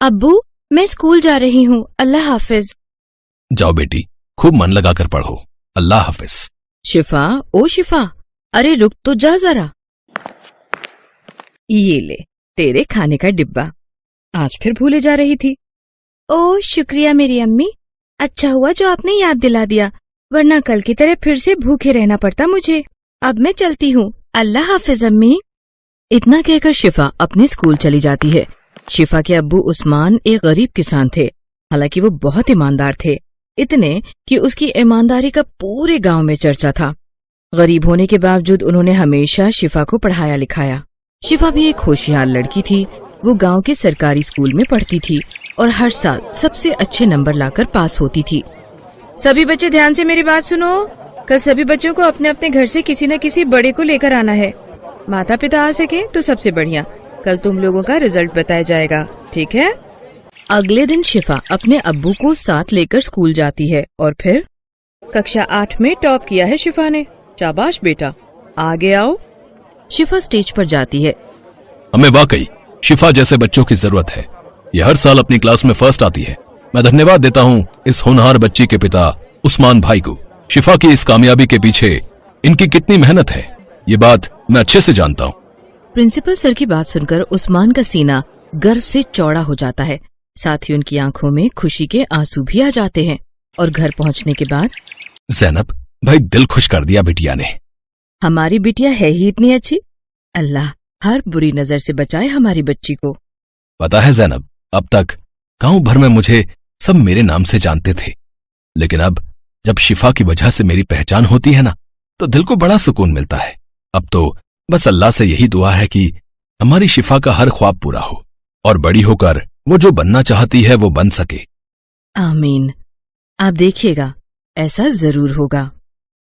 अब्बू मैं स्कूल जा रही हूँ, अल्लाह हाफिज। जाओ बेटी, खूब मन लगा कर पढ़ो, अल्लाह हाफिज। शिफा, ओ शिफा, अरे रुक तो जा जरा। ये ले तेरे खाने का डिब्बा, आज फिर भूले जा रही थी। ओ शुक्रिया मेरी अम्मी, अच्छा हुआ जो आपने याद दिला दिया, वरना कल की तरह फिर से भूखे रहना पड़ता मुझे। अब मैं चलती हूँ, अल्लाह हाफिज अम्मी। इतना कहकर शिफा अपने स्कूल चली जाती है। शिफा के अब्बू उस्मान एक गरीब किसान थे, हालांकि वो बहुत ईमानदार थे, इतने कि उसकी ईमानदारी का पूरे गांव में चर्चा था। गरीब होने के बावजूद उन्होंने हमेशा शिफा को पढ़ाया लिखाया। शिफा भी एक होशियार लड़की थी। वो गांव के सरकारी स्कूल में पढ़ती थी और हर साल सबसे अच्छे नंबर लाकर पास होती थी। सभी बच्चे ध्यान से मेरी बात सुनो, कल सभी बच्चों को अपने अपने घर से किसी न किसी बड़े को लेकर आना है। माता पिता आ सके तो सबसे बढ़िया, कल तुम लोगों का रिजल्ट बताया जाएगा, ठीक है? अगले दिन शिफा अपने अब्बू को साथ लेकर स्कूल जाती है और फिर कक्षा 8 में टॉप किया है शिफा ने, शाबाश बेटा, आगे आओ। शिफा स्टेज पर जाती है। हमें वाकई शिफा जैसे बच्चों की जरूरत है। यह हर साल अपनी क्लास में फर्स्ट आती है। मैं धन्यवाद देता हूँ इस होनहार बच्ची के पिता उस्मान भाई को। शिफा की इस कामयाबी के पीछे इनकी कितनी मेहनत है, ये बात मैं अच्छे से जानता हूँ। प्रिंसिपल सर की बात सुनकर उस्मान का सीना गर्व से चौड़ा हो जाता है, साथ ही उनकी आंखों में खुशी के आंसू भी आ जाते हैं। और घर पहुंचने के बाद, ज़ैनब भाई दिल खुश कर दिया बिटिया ने। हमारी बिटिया है ही इतनी अच्छी, अल्लाह हर बुरी नजर से बचाए हमारी बच्ची को। पता है ज़ैनब, अब तक गांव भर में मुझे सब मेरे नाम से जानते थे, लेकिन अब जब शिफा की वजह से मेरी पहचान होती है ना, तो दिल को बड़ा सुकून मिलता है। अब तो बस अल्लाह से यही दुआ है कि हमारी शिफा का हर ख्वाब पूरा हो और बड़ी होकर वो जो बनना चाहती है वो बन सके। आमीन। आप देखिएगा ऐसा जरूर होगा।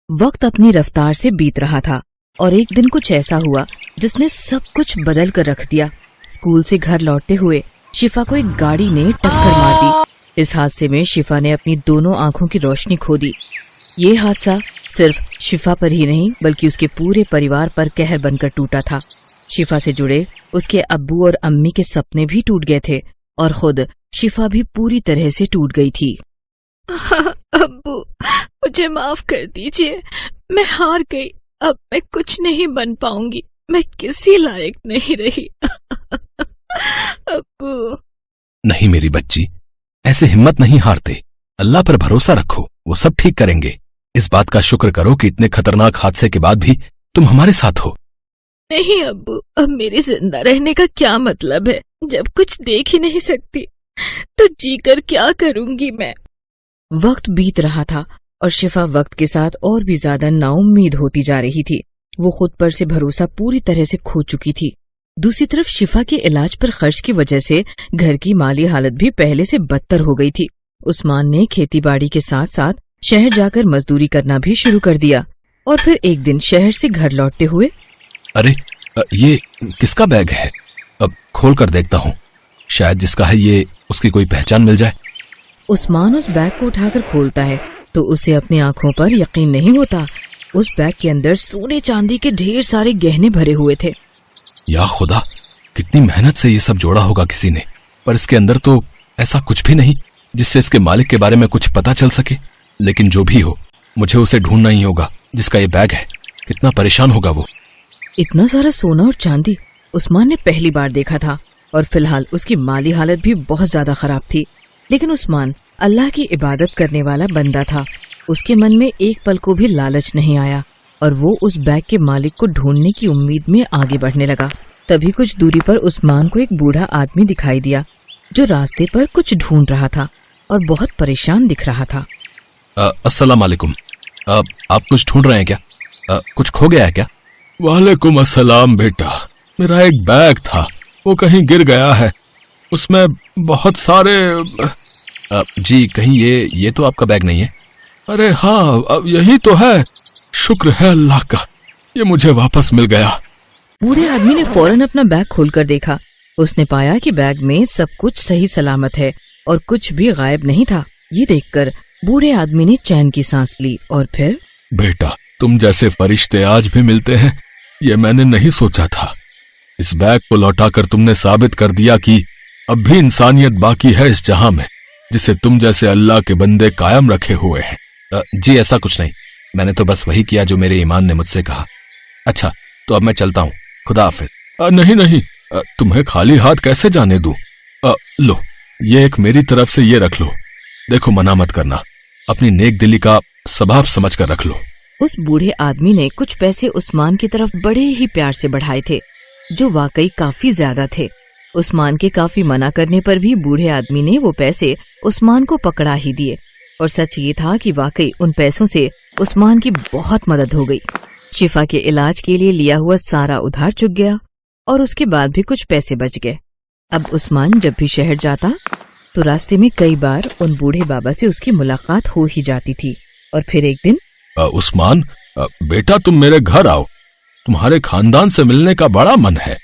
वक्त अपनी रफ्तार से बीत रहा था और एक दिन कुछ ऐसा हुआ जिसने सब कुछ बदल कर रख दिया। स्कूल से घर लौटते हुए शिफा को एक गाड़ी ने टक्कर मार दी। इस हादसे में शिफा ने अपनी दोनों आंखों की रोशनी खो दी। ये हादसा सिर्फ शिफा पर ही नहीं बल्कि उसके पूरे परिवार पर कहर बनकर टूटा था। शिफा से जुड़े उसके अब्बू और अम्मी के सपने भी टूट गए थे और खुद शिफा भी पूरी तरह से टूट गई थी। अब्बू मुझे माफ कर दीजिए, मैं हार गई, अब मैं कुछ नहीं बन पाऊंगी, मैं किसी लायक नहीं रही। अब्बू। नहीं मेरी बच्ची, ऐसे हिम्मत नहीं हारते, अल्लाह पर भरोसा रखो, वो सब ठीक करेंगे। इस बात का शुक्र करो कि इतने खतरनाक हादसे के बाद भी तुम हमारे साथ हो। नहीं अब्बू, अब मेरे जिंदा रहने का क्या मतलब है, जब कुछ देख ही नहीं सकती तो जीकर क्या करूंगी मैं। वक्त बीत रहा था और शिफा वक्त के साथ और भी ज्यादा नाउम्मीद होती जा रही थी। वो खुद पर से भरोसा पूरी तरह से खो चुकी थी। दूसरी तरफ शिफा के इलाज पर खर्च की वजह से घर की माली हालत भी पहले से बदतर हो गई थी। उस्मान ने खेती बाड़ी के साथ साथ शहर जाकर मजदूरी करना भी शुरू कर दिया और फिर एक दिन शहर से घर लौटते हुए, अरे ये किसका बैग है? अब खोल कर देखता हूँ, शायद जिसका है ये उसकी कोई पहचान मिल जाए। उस्मान उस बैग को उठाकर खोलता है तो उसे अपनी आंखों पर यकीन नहीं होता। उस बैग के अंदर सोने चांदी के ढेर सारे गहने भरे हुए थे। या खुदा, कितनी मेहनत से ये सब जोड़ा होगा किसी ने, पर इसके अंदर तो ऐसा कुछ भी नहीं जिससे इसके मालिक के बारे में कुछ पता चल सके। लेकिन जो भी हो, मुझे उसे ढूंढना ही होगा जिसका ये बैग है। कितना परेशान होगा वो। इतना सारा सोना और चांदी उस्मान ने पहली बार देखा था और फिलहाल उसकी माली हालत भी बहुत ज्यादा खराब थी। लेकिन उस्मान अल्लाह की इबादत करने वाला बंदा था। उसके मन में एक पल को भी लालच नहीं आया और वो उस बैग के मालिक को ढूंढने की उम्मीद में आगे बढ़ने लगा। तभी कुछ दूरी पर उस्मान को एक बूढ़ा आदमी दिखाई दिया जो रास्ते पर कुछ ढूंढ रहा था और बहुत परेशान दिख रहा था। अस्सलाम वालेकुम, आप कुछ ढूंढ रहे हैं क्या? कुछ खो गया है क्या? वालेकुम अस्सलाम बेटा, मेरा एक बैग था, वो कहीं गिर गया है, उसमें बहुत सारे जी कहीं ये तो आपका बैग नहीं है? अरे हाँ, अब यही तो है, शुक्र है अल्लाह का, ये मुझे वापस मिल गया। बूढ़े आदमी ने फौरन अपना बैग खोलकर देखा। उसने पाया कि बैग में सब कुछ सही सलामत है और कुछ भी गायब नहीं था। ये देखकर बूढ़े आदमी ने चैन की सांस ली और फिर, बेटा तुम जैसे फरिश्ते आज भी मिलते हैं, ये मैंने नहीं सोचा था। इस बैग को लौटाकर तुमने साबित कर दिया कि अब भी इंसानियत बाकी है इस जहां में जिसे तुम जैसे अल्लाह के बंदे कायम रखे हुए हैं। जी ऐसा कुछ नहीं, मैंने तो बस वही किया जो मेरे ईमान ने मुझसे कहा। अच्छा तो अब मैं चलता हूँ, खुदा हाफिज। नहीं नहीं, तुम्हें खाली हाथ कैसे जाने दूं? लो ये एक मेरी तरफ से ये रख लो। देखो मना मत करना, अपनी नेक दिली का स्वभाव समझ कर रख लो। उस बूढ़े आदमी ने कुछ पैसे उस्मान की तरफ बड़े ही प्यार से बढ़ाए थे, जो वाकई काफी ज्यादा थे। उस्मान के काफी मना करने पर भी बूढ़े आदमी ने वो पैसे उस्मान को पकड़ा ही दिए। और सच ये था कि वाकई उन पैसों से उस्मान की बहुत मदद हो गई। शिफा के इलाज के लिए लिया हुआ सारा उधार चुक गया और उसके बाद भी कुछ पैसे बच गए। अब उस्मान जब भी शहर जाता तो रास्ते में कई बार उन बूढ़े बाबा से उसकी मुलाकात हो ही जाती थी। और फिर एक दिन, उस्मान बेटा तुम मेरे घर आओ, तुम्हारे खानदान से मिलने का बड़ा मन है।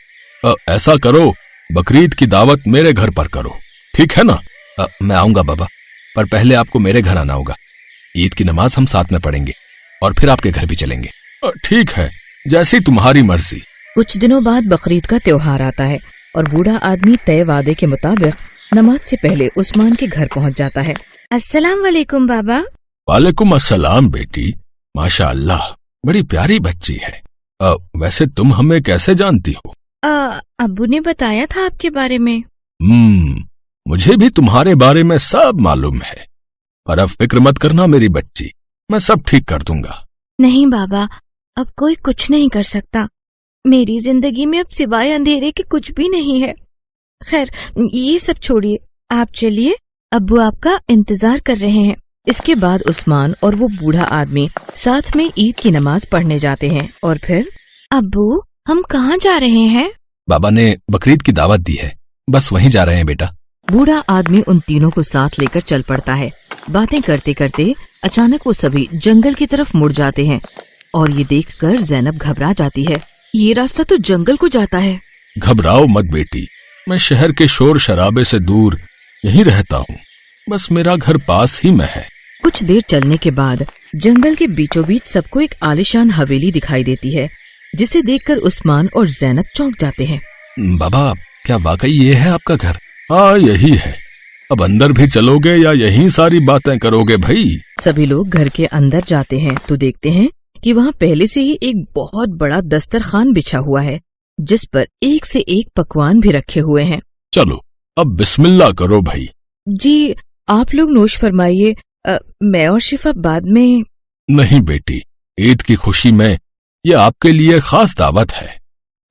ऐसा करो बकरीद की दावत मेरे घर पर करो, ठीक है ना? मैं आऊंगा बाबा, पर पहले आपको मेरे घर आना होगा। ईद की नमाज हम साथ में पढ़ेंगे और फिर आपके घर भी चलेंगे। ठीक है, जैसी तुम्हारी मर्जी। कुछ दिनों बाद बकरीद का त्योहार आता है और बूढ़ा आदमी तय वादे के मुताबिक नमाज से पहले उस्मान के घर पहुंच जाता है। अस्सलाम वालेकुम बाबा। वालेकुम अस्सलाम बेटी, माशाअल्लाह बड़ी प्यारी बच्ची है। वैसे तुम हमें कैसे जानती हो? अब्बू ने बताया था आपके बारे में। मुझे भी तुम्हारे बारे में सब मालूम है, पर अब फिक्र मत करना मेरी बच्ची, मैं सब ठीक कर दूंगा। नहीं बाबा, अब कोई कुछ नहीं कर सकता। मेरी जिंदगी में अब सिवाय अंधेरे के कुछ भी नहीं है। खैर ये सब छोड़िए, आप चलिए, अब्बू आपका इंतजार कर रहे हैं। इसके बाद उस्मान और वो बूढ़ा आदमी साथ में ईद की नमाज पढ़ने जाते हैं। और फिर, अब्बू हम कहाँ जा रहे हैं? बाबा ने बकरीद की दावत दी है, बस वहीं जा रहे हैं बेटा। बूढ़ा आदमी उन तीनों को साथ लेकर चल पड़ता है। बातें करते करते अचानक वो सभी जंगल की तरफ मुड़ जाते हैं और ये देखकर ज़ैनब घबरा जाती है। ये रास्ता तो जंगल को जाता है। घबराओ मत बेटी, मैं शहर के शोर शराबे से दूर यहीं रहता हूँ, बस मेरा घर पास ही में है। कुछ देर चलने के बाद जंगल के बीचों बीच सबको एक आलीशान हवेली दिखाई देती है, जिसे देखकर उस्मान और ज़ैनब चौंक जाते हैं। बाबा क्या वाकई ये है आपका घर? हाँ यही है। अब अंदर भी चलोगे या यहीं सारी बातें करोगे भाई? सभी लोग घर के अंदर जाते हैं तो देखते हैं कि वहाँ पहले से ही एक बहुत बड़ा दस्तरखान बिछा हुआ है, जिस पर एक से एक पकवान भी रखे हुए हैं। चलो अब बिस्मिल्लाह करो भाई। जी आप लोग नोश फरमाइए, मैं और शिफा बाद में। नहीं बेटी, ईद की खुशी में ये आपके लिए खास दावत है,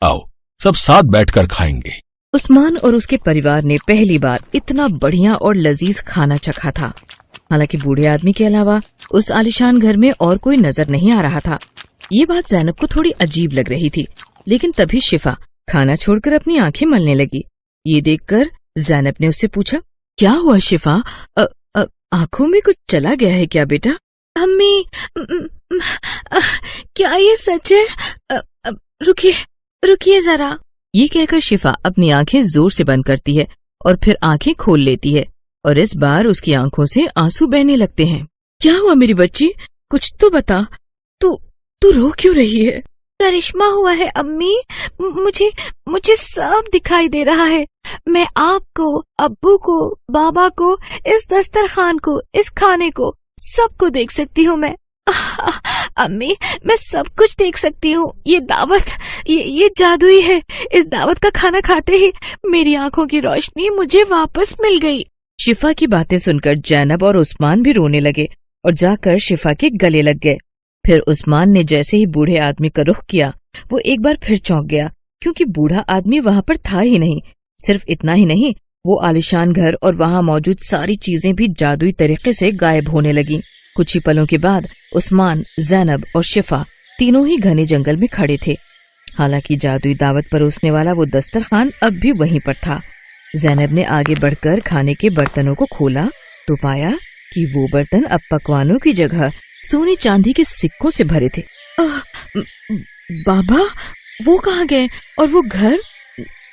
आओ सब साथ बैठकर खाएंगे। उस्मान और उसके परिवार ने पहली बार इतना बढ़िया और लजीज खाना चखा था। हालांकि बूढ़े आदमी के अलावा उस आलिशान घर में और कोई नजर नहीं आ रहा था। ये बात ज़ैनब को थोड़ी अजीब लग रही थी, लेकिन तभी शिफा खाना छोड़कर अपनी आंखें मलने लगी। ये देखकर ज़ैनब ने उससे पूछा, क्या हुआ शिफा, आंखों में कुछ चला गया है क्या बेटा? अम्मी, क्या ये सच है? रुकिए जरा। ये कहकर शिफा अपनी आंखें जोर से बंद करती है और फिर आंखें खोल लेती है और इस बार उसकी आंखों से आंसू बहने लगते हैं। क्या हुआ मेरी बच्ची, कुछ तो बता, तू रो क्यों रही है? करिश्मा हुआ है अम्मी, मुझे सब दिखाई दे रहा है। मैं आपको, अब्बू को, बाबा को, इस दस्तरखान को, इस खाने को, सबको देख सकती हूँ मैं। अम्मी मैं सब कुछ देख सकती हूँ। ये दावत, ये जादुई है। इस दावत का खाना खाते ही मेरी आंखों की रोशनी मुझे वापस मिल गई। शिफा की बातें सुनकर ज़ैनब और उस्मान भी रोने लगे और जाकर शिफा के गले लग गए। फिर उस्मान ने जैसे ही बूढ़े आदमी का रुख किया, वो एक बार फिर चौंक गया, क्योंकि बूढ़ा आदमी वहाँ पर था ही नहीं। सिर्फ इतना ही नहीं, वो आलिशान घर और वहाँ मौजूद सारी चीजें भी जादुई तरीके से गायब होने लगी। कुछ ही पलों के बाद उस्मान, ज़ैनब और शिफा तीनों ही घने जंगल में खड़े थे। हालांकि जादुई दावत परोसने वाला वो दस्तरखान अब भी वहीं पर था। ज़ैनब ने आगे बढ़कर खाने के बर्तनों को खोला तो पाया कि वो बर्तन अब पकवानों की जगह सोने चांदी के सिक्कों से भरे थे। बाबा वो कहाँ गए और वो घर,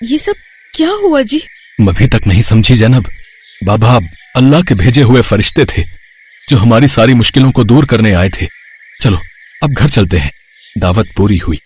ये सब क्या हुआ जी? अभी तक नहीं समझी ज़ैनब, बाबा अल्लाह के भेजे हुए फरिश्ते थे जो हमारी सारी मुश्किलों को दूर करने आए थे। चलो अब घर चलते हैं, दावत पूरी हुई।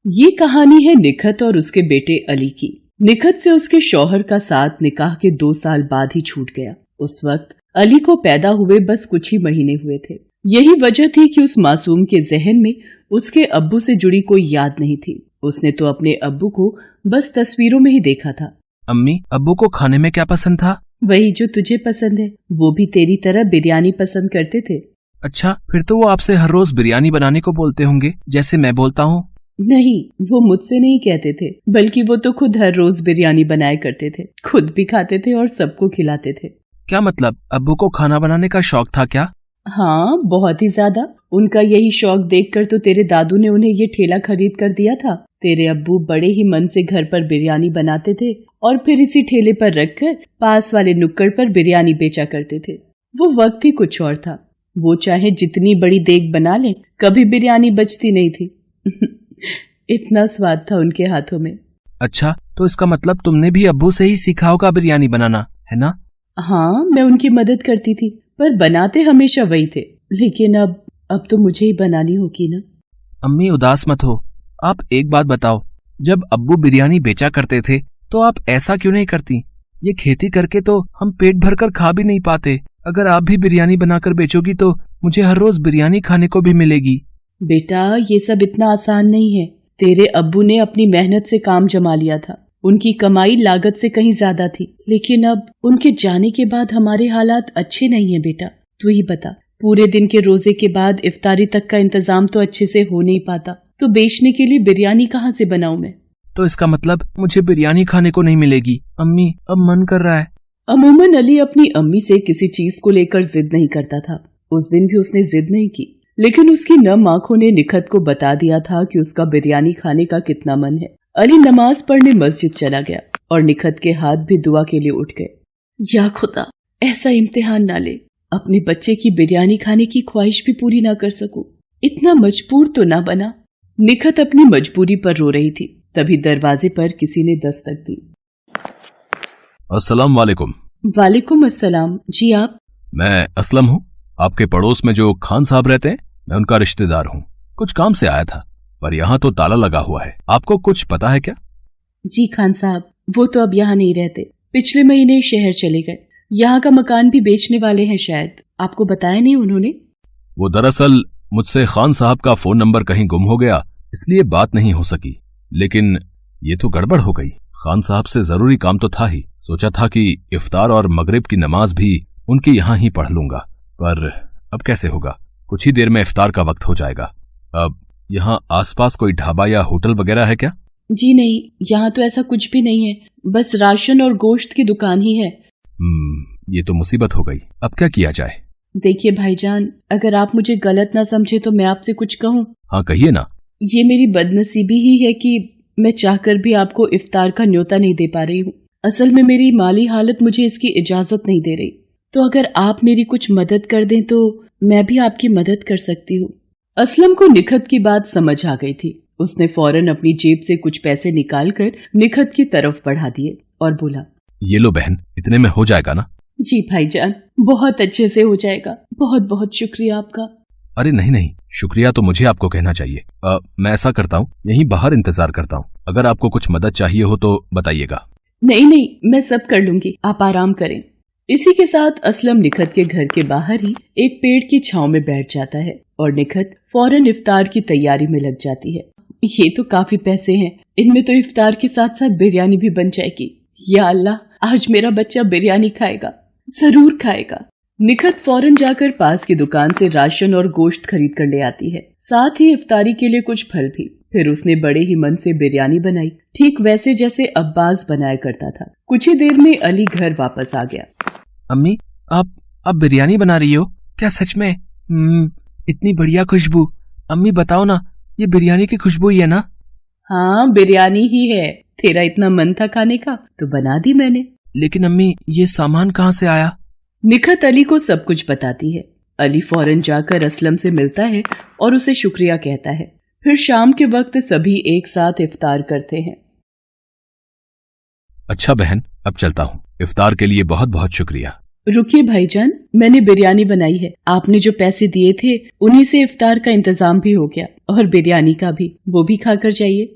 ये कहानी है निखत और उसके बेटे अली की। निखत से उसके शौहर का साथ निकाह के 2 साल बाद ही छूट गया। उस वक्त अली को पैदा हुए बस कुछ ही महीने हुए थे। यही वजह थी कि उस मासूम के जहन में उसके अब्बू से जुड़ी कोई याद नहीं थी। उसने तो अपने अब्बू को बस तस्वीरों में ही देखा था। अम्मी, अब्बू को खाने में क्या पसंद था? वही जो तुझे पसंद है। वो भी तेरी तरह बिरयानी पसंद करते थे। अच्छा, फिर तो वो आपसे हर रोज बिरयानी बनाने को बोलते होंगे, जैसे मैं बोलता हूँ। नहीं, वो मुझसे नहीं कहते थे, बल्कि वो तो खुद हर रोज बिरयानी बनाया करते थे। खुद भी खाते थे और सबको खिलाते थे। क्या मतलब, अब्बू को खाना बनाने का शौक था क्या? हाँ, बहुत ही ज्यादा। उनका यही शौक देखकर तो तेरे दादू ने उन्हें ये ठेला खरीद कर दिया था। तेरे अब्बू बड़े ही मन से घर पर बिरयानी बनाते थे और फिर इसी ठेले पर रखकर पास वाले नुक्कड़ पर बिरयानी बेचा करते थे। वो वक्त ही कुछ और था। वो चाहे जितनी बड़ी देग बना ले, कभी बिरयानी बचती नहीं थी। इतना स्वाद था उनके हाथों में। अच्छा, तो इसका मतलब तुमने भी अब्बू से ही सीखा होगा बिरयानी बनाना, है ना? हाँ, मैं उनकी मदद करती थी, पर बनाते हमेशा वही थे। लेकिन अब तो मुझे ही बनानी होगी ना। अम्मी, उदास मत हो। आप एक बात बताओ, जब अब्बू बिरयानी बेचा करते थे तो आप ऐसा क्यों नहीं करती? ये खेती करके तो हम पेट भरकर खा भी नहीं पाते। अगर आप भी बिरयानी बनाकर बेचोगी तो मुझे हर रोज बिरयानी खाने को भी मिलेगी। बेटा, ये सब इतना आसान नहीं है। तेरे अब्बू ने अपनी मेहनत से काम जमा लिया था। उनकी कमाई लागत से कहीं ज्यादा थी। लेकिन अब उनके जाने के बाद हमारे हालात अच्छे नहीं है बेटा। तू ही बता, पूरे दिन के रोजे के बाद इफ्तारी तक का इंतजाम तो अच्छे से हो नहीं पाता, तो बेचने के लिए बिरयानी कहाँ से बनाऊं मैं? तो इसका मतलब मुझे बिरयानी खाने को नहीं मिलेगी। अम्मी, अब मन कर रहा है। अमूमन अली अपनी अम्मी से किसी चीज को लेकर जिद नहीं करता था। उस दिन भी उसने जिद नहीं की, लेकिन उसकी नम आंखों ने निखत को बता दिया था कि उसका बिरयानी खाने का कितना मन है। अली नमाज पढ़ने मस्जिद चला गया और निखत के हाथ भी दुआ के लिए उठ गए। या खुदा, ऐसा इम्तिहान ना ले, अपने बच्चे की बिरयानी खाने की ख्वाहिश भी पूरी ना कर सकूं। इतना मजबूर तो ना बना। निखत अपनी मजबूरी पर रो रही थी, तभी दरवाजे पर किसी ने दस्तक दी। अस्सलाम वालेकुम। वालेकुम अस्सलाम। जी आप? मैं असलम हूँ। आपके पड़ोस में जो खान साहब रहते हैं, मैं उनका रिश्तेदार हूँ। कुछ काम से आया था, पर यहाँ तो ताला लगा हुआ है। आपको कुछ पता है क्या? जी खान साहब, वो तो अब यहाँ नहीं रहते। पिछले महीने शहर चले गए। यहाँ का मकान भी बेचने वाले हैं शायद। आपको बताया नहीं उन्होंने? वो दरअसल मुझसे खान साहब का फोन नंबर कहीं गुम हो गया, इसलिए बात नहीं हो सकी। लेकिन ये तो गड़बड़ हो गई। खान साहब से जरूरी काम तो था ही। सोचा था कि इफ्तार और मगरिब की नमाज भी उनकी यहाँ ही पढ़ लूंगा, पर अब कैसे होगा? कुछ ही देर में इफ्तार का वक्त हो जाएगा। अब यहाँ आसपास कोई ढाबा या होटल वगैरह है क्या? जी नहीं, यहाँ तो ऐसा कुछ भी नहीं है। बस राशन और गोश्त की दुकान ही है। ये तो मुसीबत हो गई। अब क्या किया जाए? देखिए भाईजान, अगर आप मुझे गलत ना समझे तो मैं आपसे कुछ कहूँ। हाँ, कहिए ना। ये मेरी बदनसीबी ही है कि मैं चाहकर भी आपको इफ्तार का न्योता नहीं दे पा रही हूँ। असल में मेरी माली हालत मुझे इसकी इजाजत नहीं दे रही। तो अगर आप मेरी कुछ मदद कर दें तो मैं भी आपकी मदद कर सकती हूँ। असलम को निखत की बात समझ आ गई थी। उसने फौरन अपनी जेब से कुछ पैसे निकालकर निखत की तरफ बढ़ा दिए और बोला, ये लो बहन, इतने में हो जाएगा ना? जी भाईजान, बहुत अच्छे से हो जाएगा। बहुत बहुत शुक्रिया आपका। अरे नहीं, शुक्रिया तो मुझे आपको कहना चाहिए। मैं ऐसा करता हूँ, यहीं बाहर इंतजार करता हूँ। अगर आपको कुछ मदद चाहिए हो तो बताइएगा। नहीं, मैं सब कर लूंगी, आप आराम करें। इसी के साथ असलम निखत के घर के बाहर ही एक पेड़ की छांव में बैठ जाता है और निखत फौरन इफ्तार की तैयारी में लग जाती है। ये तो काफी पैसे हैं, इनमें तो इफ्तार के साथ साथ बिरयानी भी बन जाएगी। या अल्लाह, आज मेरा बच्चा बिरयानी खाएगा, जरूर खाएगा। निखत फौरन जाकर पास की दुकान से राशन और गोश्त खरीद कर ले आती है, साथ ही इफ्तारी के लिए कुछ फल भी। फिर उसने बड़े ही मन से बिरयानी बनाई, ठीक वैसे जैसे अब्बास बनाया करता था। कुछ ही देर में अली घर वापस आ गया। अम्मी, आप बिरयानी बना रही हो क्या? सच में? इतनी बढ़िया खुशबू। अम्मी बताओ ना, ये बिरयानी की खुशबू ही है ना? हाँ, बिरयानी ही है। तेरा इतना मन था खाने का तो बना दी मैंने। लेकिन अम्मी, ये सामान कहाँ से आया? निखत अली को सब कुछ बताती है। अली फौरन जाकर असलम से मिलता है और उसे शुक्रिया कहता है। फिर शाम के वक्त सभी एक साथ इफ्तार करते हैं। अच्छा बहन, अब चलता हूँ। इफ्तार के लिए बहुत बहुत शुक्रिया। रुकिए भाईजान, मैंने बिरयानी बनाई है। आपने जो पैसे दिए थे उन्हीं से इफ्तार का इंतजाम भी हो गया और बिरयानी का भी, वो भी खाकर जाइए।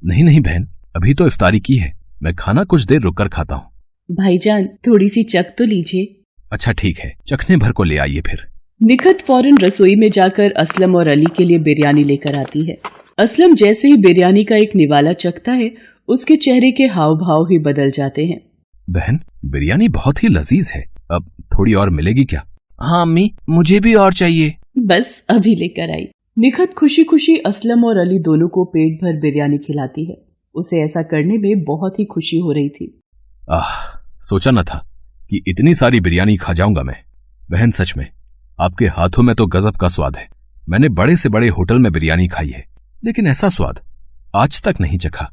नहीं नहीं बहन, अभी तो इफ्तारी की है, मैं खाना कुछ देर रुक कर खाता हूँ। भाईजान थोड़ी सी चख तो लीजिए। अच्छा ठीक है, चखने भर को ले आइए फिर। निखत फौरन रसोई में जाकर असलम और अली के लिए बिरयानी लेकर आती है। असलम जैसे ही बिरयानी का एक निवाला चखता है, उसके चेहरे के हाव भाव ही बदल जाते हैं। बहन, बिरयानी बहुत ही लजीज है, अब थोड़ी और मिलेगी क्या? हाँ अम्मी, मुझे भी और चाहिए। बस अभी लेकर आई। निखत खुशी खुशी असलम और अली दोनों को पेट भर बिरयानी खिलाती है। उसे ऐसा करने में बहुत ही खुशी हो रही थी। सोचा न था कि इतनी सारी बिरयानी खा जाऊंगा मैं। बहन सच में आपके हाथों में तो गजब का स्वाद है। मैंने बड़े से बड़े होटल में बिरयानी खाई है, लेकिन ऐसा स्वाद आज तक नहीं चखा।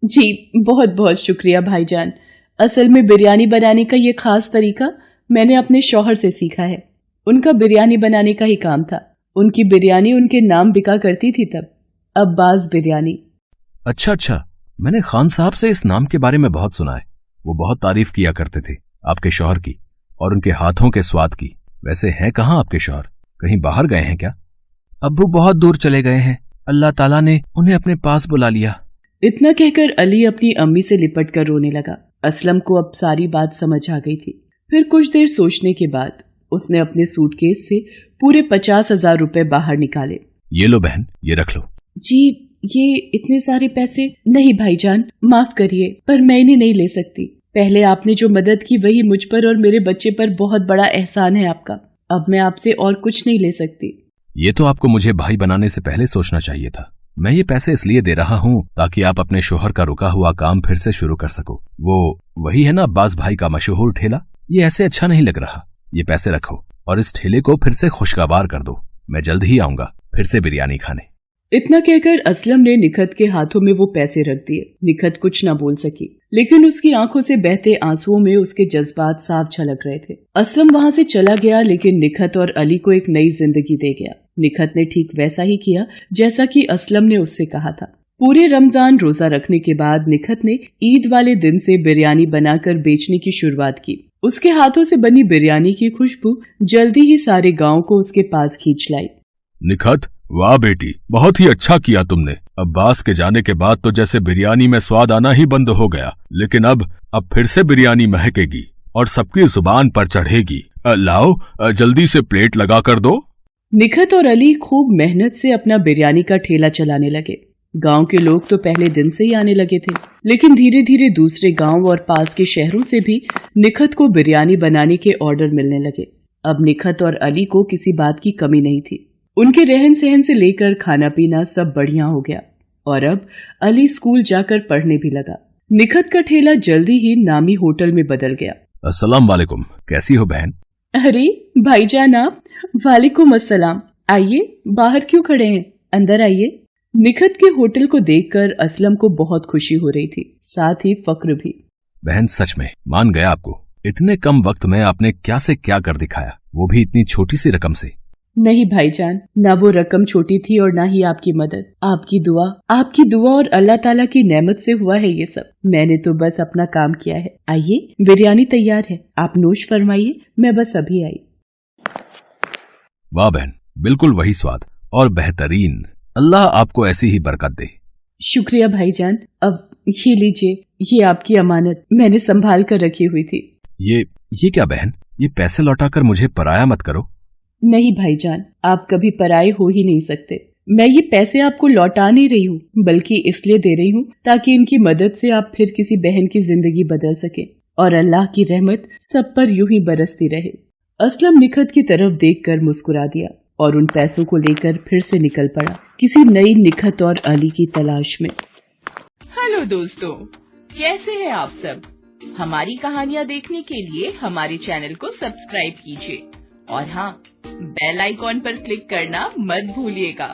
जी बहुत बहुत शुक्रिया भाईजान। असल में बिरयानी बनाने का ये खास तरीका मैंने अपने शौहर से सीखा है। उनका बिरयानी बनाने का ही काम था। उनकी बिरयानी उनके नाम बिका करती थी तब, अब्बास बिरयानी। अच्छा, मैंने खान साहब से इस नाम के बारे में बहुत सुना है। वो बहुत तारीफ किया करते थे आपके शौहर की और उनके हाथों के स्वाद की। वैसे हैं कहाँ आपके शौहर? कहीं बाहर गए हैं क्या? अब्बू बहुत दूर चले गए हैं, अल्लाह ताला ने उन्हें अपने पास बुला लिया। इतना कहकर अली अपनी अम्मी से लिपट कर रोने लगा। असलम को अब सारी बात समझ आ गई थी। फिर कुछ देर सोचने के बाद उसने अपने सूटकेस से पूरे 50,000 रुपए बाहर निकाले। ये लो बहन, ये रख लो। जी ये इतने सारे पैसे नहीं भाईजान, माफ करिए, पर मैं इन्हें नहीं ले सकती। पहले आपने जो मदद की वही मुझ पर और मेरे बच्चे पर बहुत बड़ा एहसान है आपका। अब मैं आपसे और कुछ नहीं ले सकती। ये तो आपको मुझे भाई बनाने से पहले सोचना चाहिए था। मैं ये पैसे इसलिए दे रहा हूँ ताकि आप अपने शोहर का रुका हुआ काम फिर से शुरू कर सको। वो वही है ना अब्बास भाई का मशहूर ठेला? ये ऐसे अच्छा नहीं लग रहा। ये पैसे रखो और इस ठेले को फिर से खुशगवार कर दो। मैं जल्द ही आऊंगा फिर से बिरयानी खाने। इतना कहकर असलम ने निखत के हाथों में वो पैसे रख दिए। निखत कुछ न बोल सकी, लेकिन उसकी आंखों से बहते आंसुओं में उसके जज्बात साफ झलक रहे थे। असलम वहाँ से चला गया, लेकिन निखत और अली को एक नई जिंदगी दे गया। निखत ने ठीक वैसा ही किया जैसा कि असलम ने उससे कहा था। पूरे रमजान रोजा रखने के बाद निखत ने ईद वाले दिन से बिरयानी बनाकर बेचने की शुरुआत की। उसके हाथों से बनी बिरयानी की खुशबू जल्दी ही सारे गांव को उसके पास खींच लाई। निखत, वाह बेटी, बहुत ही अच्छा किया तुमने। अब्बास के जाने के बाद तो जैसे बिरयानी में स्वाद आना ही बंद हो गया, लेकिन अब फिर से बिरयानी महकेगी और सबकी जुबान पर चढ़ेगी। लाओ जल्दी से प्लेट लगा कर दो। निखत और अली खूब मेहनत से अपना बिरयानी का ठेला चलाने लगे। गांव के लोग तो पहले दिन से ही आने लगे थे, लेकिन धीरे धीरे दूसरे गांव और पास के शहरों से भी निखत को बिरयानी बनाने के ऑर्डर मिलने लगे। अब निखत और अली को किसी बात की कमी नहीं थी। उनके रहन सहन से लेकर खाना पीना सब बढ़िया हो गया और अब अली स्कूल जाकर पढ़ने भी लगा। निखत का ठेला जल्दी ही नामी होटल में बदल गया। अस्सलाम वालेकुम, कैसी हो बहन? अरे भाईजान आप? वालेकुम अस्सलाम। आइए, बाहर क्यों खड़े हैं, अंदर आइए। निखत के होटल को देखकर असलम को बहुत खुशी हो रही थी, साथ ही फक्र भी। बहन सच में मान गया आपको। इतने कम वक्त में आपने क्या से क्या कर दिखाया, वो भी इतनी छोटी सी रकम से। नहीं भाईजान, ना वो रकम छोटी थी और ना ही आपकी मदद। आपकी दुआ और अल्लाह ताला की नेमत से हुआ है ये सब। मैंने तो बस अपना काम किया है। आइए, बिरयानी तैयार है, आप नोश फरमाइए, मैं बस अभी आई। वाह बहन, बिल्कुल वही स्वाद और बेहतरीन। अल्लाह आपको ऐसी ही बरकत दे। शुक्रिया भाईजान। अब ये लीजिए, ये आपकी अमानत मैंने संभाल कर रखी हुई थी। ये क्या बहन? ये पैसे लौटाकर मुझे पराया मत करो। नहीं भाईजान, आप कभी पराये हो ही नहीं सकते। मैं ये पैसे आपको लौटा नहीं रही हूँ, बल्कि इसलिए दे रही हूँ ताकि इनकी मदद से आप फिर किसी बहन की जिंदगी बदल सके और अल्लाह की रहमत सब पर यूं ही बरसती रहे। असलम निखत की तरफ देखकर मुस्कुरा दिया और उन पैसों को लेकर फिर से निकल पड़ा किसी नई निखत और अली की तलाश में। हेलो दोस्तों, कैसे हैं आप सब? हमारी कहानियाँ देखने के लिए हमारे चैनल को सब्सक्राइब कीजिए और हाँ, बेल आइकॉन पर क्लिक करना मत भूलिएगा।